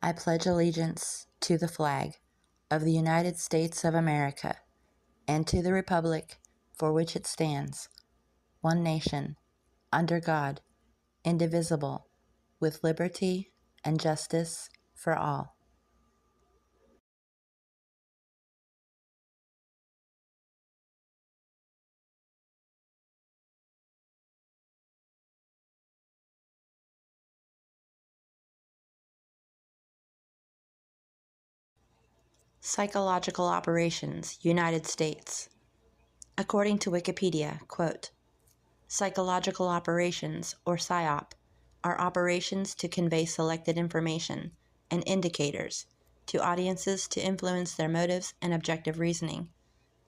I pledge allegiance to the flag of the United States of America and to the republic for which it stands, one nation, under God, indivisible, with liberty and justice for all. Psychological Operations, United States. According to Wikipedia, quote, psychological operations, or PSYOP, are operations to convey selected information and indicators to audiences to influence their motives and objective reasoning,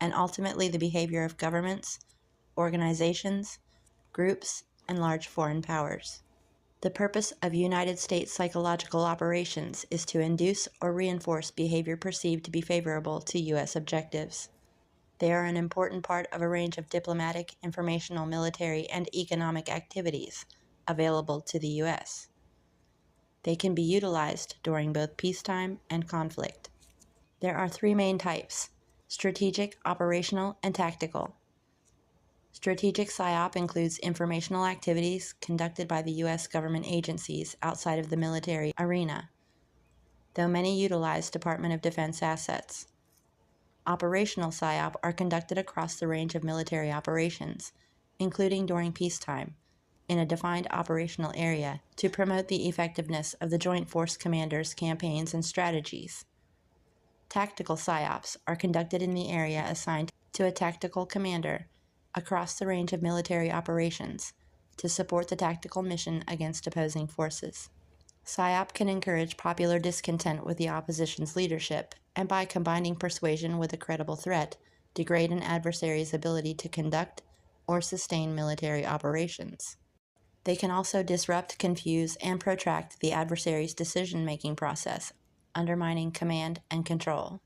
and ultimately the behavior of governments, organizations, groups, and large foreign powers. The purpose of United States psychological operations is to induce or reinforce behavior perceived to be favorable to U.S. objectives. They are an important part of a range of diplomatic, informational, military, and economic activities available to the U.S. They can be utilized during both peacetime and conflict. There are three main types: strategic, operational, and tactical. Strategic PSYOP includes informational activities conducted by the U.S. government agencies outside of the military arena, though many utilize Department of Defense assets. Operational PSYOP are conducted across the range of military operations, including during peacetime, in a defined operational area to promote the effectiveness of the Joint Force Commanders' campaigns and strategies. Tactical PSYOPs are conducted in the area assigned to a tactical commander across the range of military operations to support the tactical mission against opposing forces. PSYOP can encourage popular discontent with the opposition's leadership, and by combining persuasion with a credible threat, degrade an adversary's ability to conduct or sustain military operations. They can also disrupt, confuse, and protract the adversary's decision-making process, undermining command and control.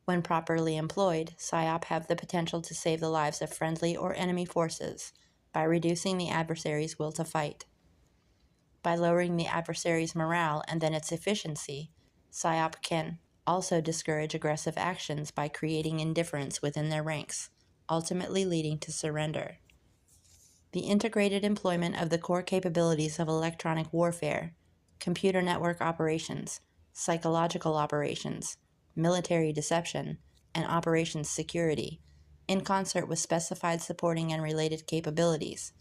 When properly employed, PSYOP have the potential to save the lives of friendly or enemy forces by reducing the adversary's will to fight. By lowering the adversary's morale and then its efficiency, PSYOP can also discourage aggressive actions by creating indifference within their ranks, ultimately leading to surrender. The integrated employment of the core capabilities of electronic warfare, computer network operations, psychological operations, military deception, and operations security, in concert with specified supporting and related capabilities,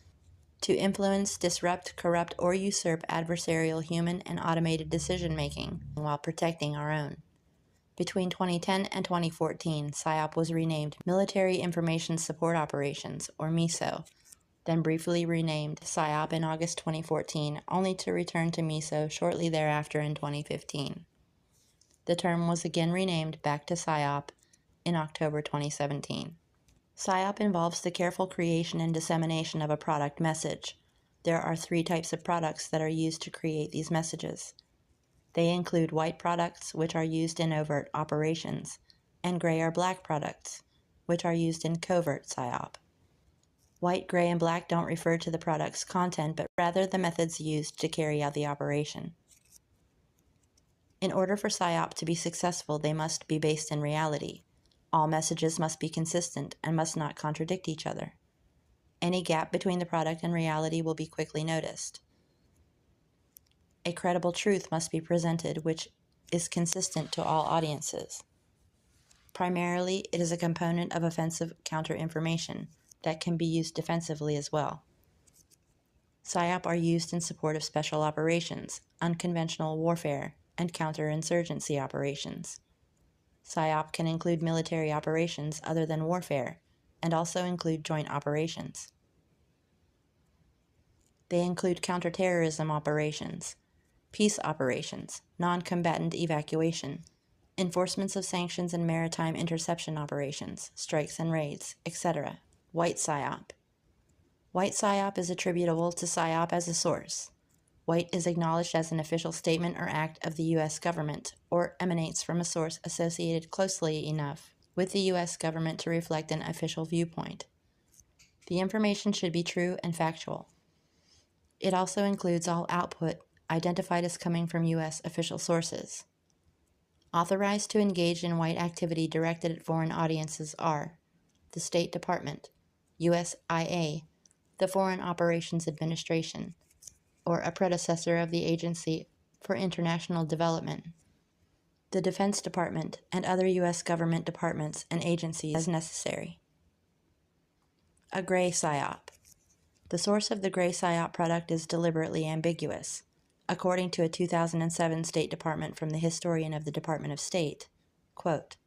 to influence, disrupt, corrupt, or usurp adversarial human and automated decision-making while protecting our own. Between 2010 and 2014, PSYOP was renamed Military Information Support Operations, or MISO, then briefly renamed PSYOP in August 2014, only to return to MISO shortly thereafter in 2015. The term was again renamed back to PSYOP in October 2017. PSYOP involves the careful creation and dissemination of a product message. There are three types of products that are used to create these messages. They include white products, which are used in overt operations, and gray or black products, which are used in covert PSYOP. White, gray, and black don't refer to the product's content, but rather the methods used to carry out the operation. In order for PSYOP to be successful, they must be based in reality. All messages must be consistent and must not contradict each other. Any gap between the product and reality will be quickly noticed. A credible truth must be presented which is consistent to all audiences. Primarily, it is a component of offensive counter-information that can be used defensively as well. PSYOP are used in support of special operations, unconventional warfare, and counterinsurgency operations. PSYOP can include military operations other than warfare, and also include joint operations. They include counterterrorism operations, peace operations, non-combatant evacuation, enforcements of sanctions and maritime interception operations, strikes and raids, etc. White PSYOP. White PSYOP is attributable to PSYOP as a source. White is acknowledged as an official statement or act of the U.S. government, or emanates from a source associated closely enough with the U.S. government to reflect an official viewpoint. The information should be true and factual. It also includes all output identified as coming from U.S. official sources. Authorized to engage in white activity directed at foreign audiences are the State Department, USIA, the Foreign Operations Administration, or a predecessor of the Agency for International Development, the Defense Department, and other U.S. government departments and agencies as necessary. A gray PSYOP. The source of the gray PSYOP product is deliberately ambiguous. According to a 2007 State Department from the historian of the Department of State, quote,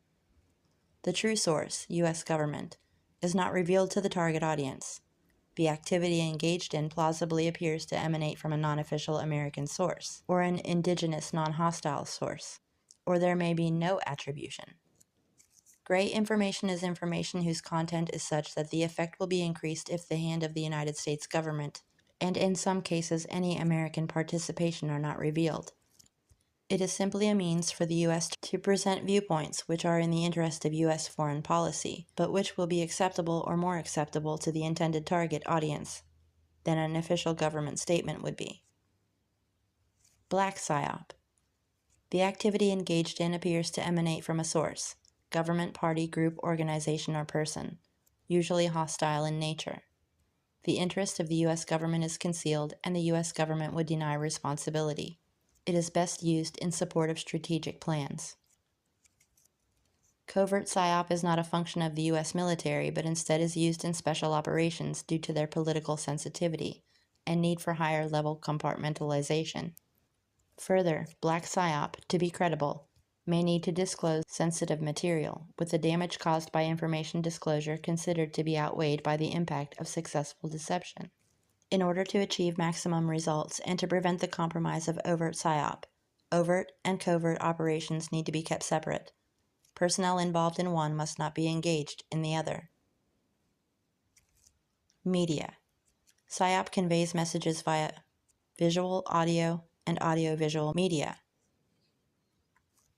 "The true source, U.S. government, is not revealed to the target audience. The activity engaged in plausibly appears to emanate from a non-official American source, or an indigenous non-hostile source, or there may be no attribution. Gray information is information whose content is such that the effect will be increased if the hand of the United States government, and in some cases any American participation, are not revealed. It is simply a means for the U.S. to present viewpoints which are in the interest of U.S. foreign policy, but which will be acceptable or more acceptable to the intended target audience than an official government statement would be." Black PSYOP. The activity engaged in appears to emanate from a source, government, party, group, organization, or person, usually hostile in nature. The interest of the U.S. government is concealed, and the U.S. government would deny responsibility. It is best used in support of strategic plans. Covert PSYOP is not a function of the U.S. military, but instead is used in special operations due to their political sensitivity and need for higher-level compartmentalization. Further, black PSYOP, to be credible, may need to disclose sensitive material, with the damage caused by information disclosure considered to be outweighed by the impact of successful deception. In order to achieve maximum results and to prevent the compromise of overt PSYOP, overt and covert operations need to be kept separate. Personnel involved in one must not be engaged in the other. Media. PSYOP conveys messages via visual, audio, and audio-visual media.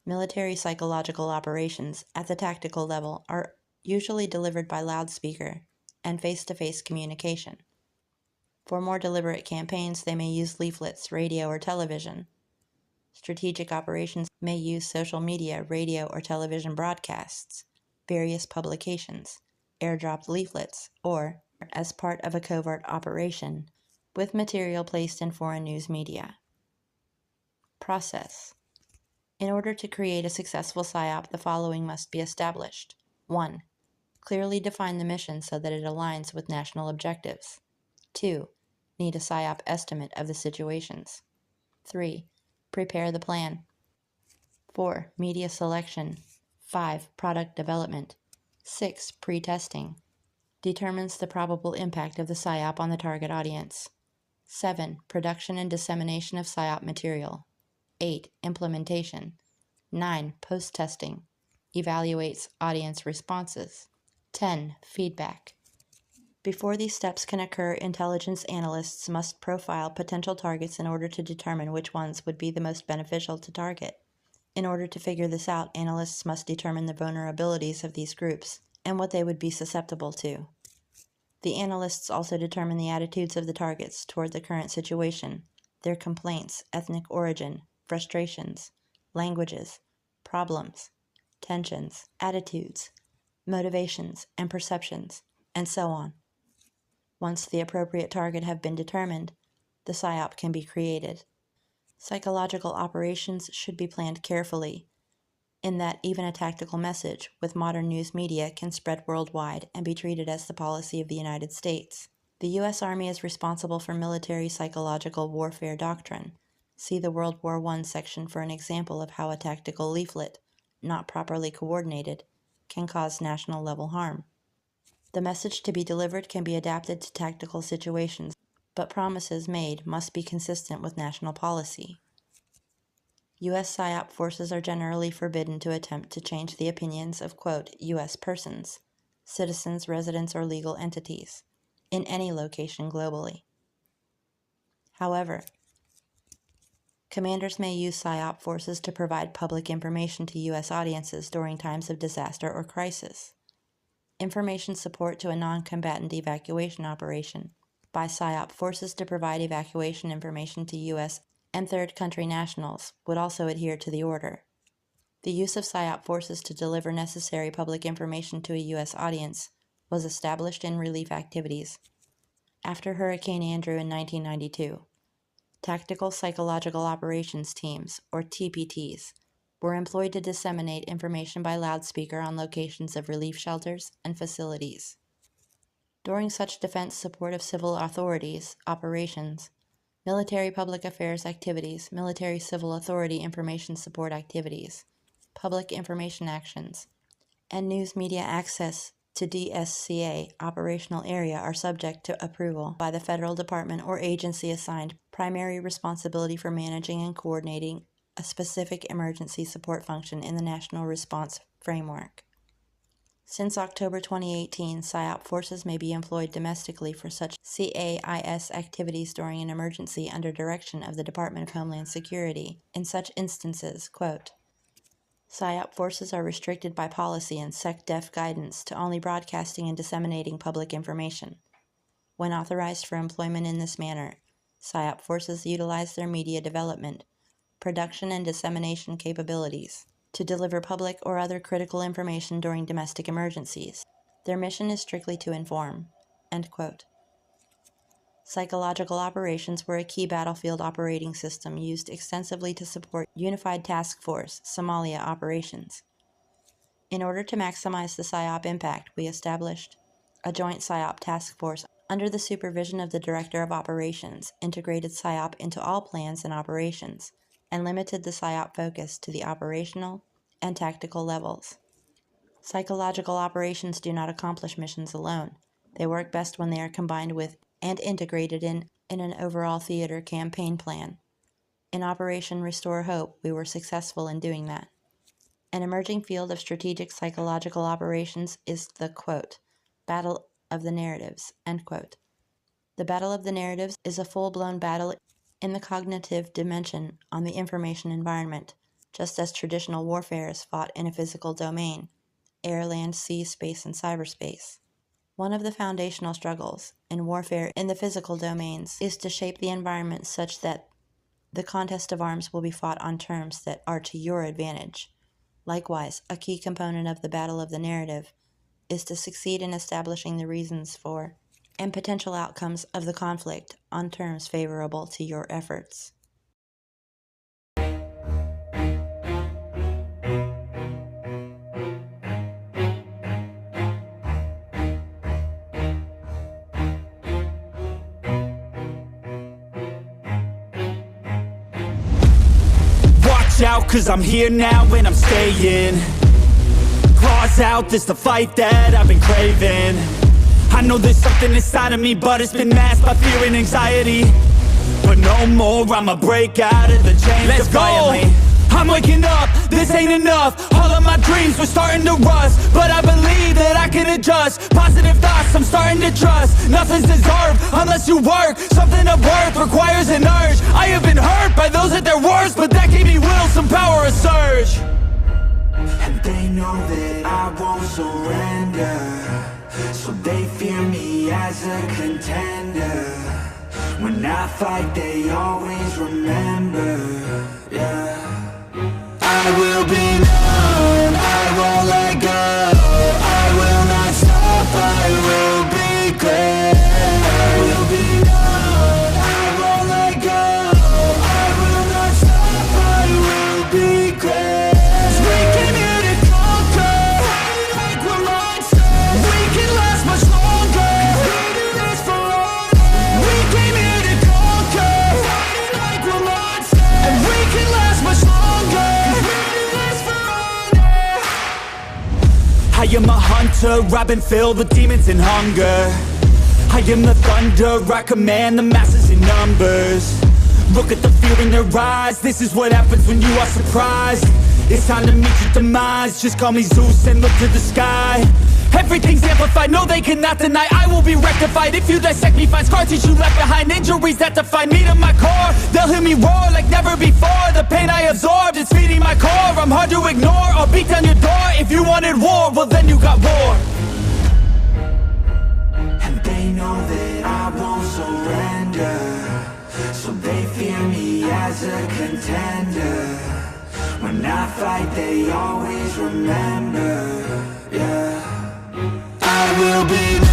Military psychological operations at the tactical level are usually delivered by loudspeaker and face-to-face communication. For more deliberate campaigns, they may use leaflets, radio, or television. Strategic operations may use social media, radio, or television broadcasts, various publications, airdropped leaflets, or, as part of a covert operation, with material placed in foreign news media. Process. In order to create a successful PSYOP, the following must be established. 1. Clearly define the mission so that it aligns with national objectives. 2. Need a PSYOP estimate of the situations. 3. Prepare the plan. 4. Media selection. 5. Product development. 6. Pre-testing. Determines the probable impact of the PSYOP on the target audience. 7. Production and dissemination of PSYOP material. 8. Implementation. 9. Post-testing. Evaluates audience responses. 10. Feedback. Before these steps can occur, intelligence analysts must profile potential targets in order to determine which ones would be the most beneficial to target. In order to figure this out, analysts must determine the vulnerabilities of these groups and what they would be susceptible to. The analysts also determine the attitudes of the targets toward the current situation, their complaints, ethnic origin, frustrations, languages, problems, tensions, attitudes, motivations, and perceptions, and so on. Once the appropriate target have been determined, the PSYOP can be created. Psychological operations should be planned carefully, in that even a tactical message with modern news media can spread worldwide and be treated as the policy of the United States. The U.S. Army is responsible for military psychological warfare doctrine. See the World War I section for an example of how a tactical leaflet, not properly coordinated, can cause national-level harm. The message to be delivered can be adapted to tactical situations, but promises made must be consistent with national policy. U.S. PSYOP forces are generally forbidden to attempt to change the opinions of, quote, U.S. persons, citizens, residents, or legal entities, in any location globally. However, commanders may use PSYOP forces to provide public information to U.S. audiences during times of disaster or crisis. Information support to a non-combatant evacuation operation by PSYOP forces to provide evacuation information to U.S. and third country nationals would also adhere to the order. The use of PSYOP forces to deliver necessary public information to a U.S. audience was established in relief activities. After Hurricane Andrew in 1992, Tactical Psychological Operations Teams, or TPTs, were employed to disseminate information by loudspeaker on locations of relief shelters and facilities. During such defense support of civil authorities operations, military public affairs activities, military civil authority information support activities, public information actions, and news media access to DSCA operational area are subject to approval by the federal department or agency assigned primary responsibility for managing and coordinating a specific emergency support function in the National Response Framework. Since October 2018, PSYOP forces may be employed domestically for such CAIS activities during an emergency under direction of the Department of Homeland Security. In such instances, quote, PSYOP forces are restricted by policy and SecDef guidance to only broadcasting and disseminating public information. When authorized for employment in this manner, PSYOP forces utilize their media development, production, and dissemination capabilities to deliver public or other critical information during domestic emergencies. Their mission is strictly to inform." End quote. Psychological operations were a key battlefield operating system used extensively to support Unified Task Force Somalia operations. In order to maximize the PSYOP impact, we established a joint PSYOP task force under the supervision of the Director of Operations, integrated PSYOP into all plans and operations, and limited the PSYOP focus to the operational and tactical levels. Psychological operations do not accomplish missions alone. They work best when they are combined with and integrated in an overall theater campaign plan. In Operation Restore Hope, we were successful in doing that. An emerging field of strategic psychological operations is the, quote, battle of the narratives, end quote. The battle of the narratives is a full-blown battle in the cognitive dimension on the information environment, just as traditional warfare is fought in a physical domain, air, land, sea, space, and cyberspace. One of the foundational struggles in warfare in the physical domains is to shape the environment such that the contest of arms will be fought on terms that are to your advantage. Likewise, a key component of the battle of the narrative is to succeed in establishing the reasons for and potential outcomes of the conflict on terms favorable to your efforts. Watch out, cause I'm here now and I'm staying. Claws out, this the fight that I've been craving. I know there's something inside of me, but it's been masked by fear and anxiety. But no more, I'ma break out of the chains. Let's defiantly. Go! I'm waking up, this ain't enough. All of my dreams were starting to rust, but I believe that I can adjust. Positive thoughts, I'm starting to trust. Nothing's deserved unless you work. Something of worth requires an urge. I have been hurt by those at their worst, but that gave me will, some power, a surge. And they know that I won't surrender, so they fear me as a contender. When I fight, they always remember, yeah. I will be known, I won't let go. I will not stop, I will be great. I will be known, I won't let go. I will not stop, I will be great. 'Cause we came here to conquer, like we're monsters. We can last much longer, 'cause we do this for honor. We came here to conquer, like we're monsters. And we can last much longer, 'cause we do this for honor. I am a hunter, I've been filled with demons and hunger. I am the thunder, I command the masses in numbers. Look at the fear in their eyes, this is what happens when you are surprised. It's time to meet your demise, just call me Zeus and look to the sky. Everything's amplified, no they cannot deny. I will be rectified if you dissect me, find scars, teach you left behind. Injuries that define me to my core, they'll hear me roar like never before. The pain I absorbed, it's feeding my core. I'm hard to ignore, I'll beat down your door. If you wanted war, well then you got war. And they know that I won't surrender, so they fear me as as a contender. When I fight, they always remember, yeah. I will be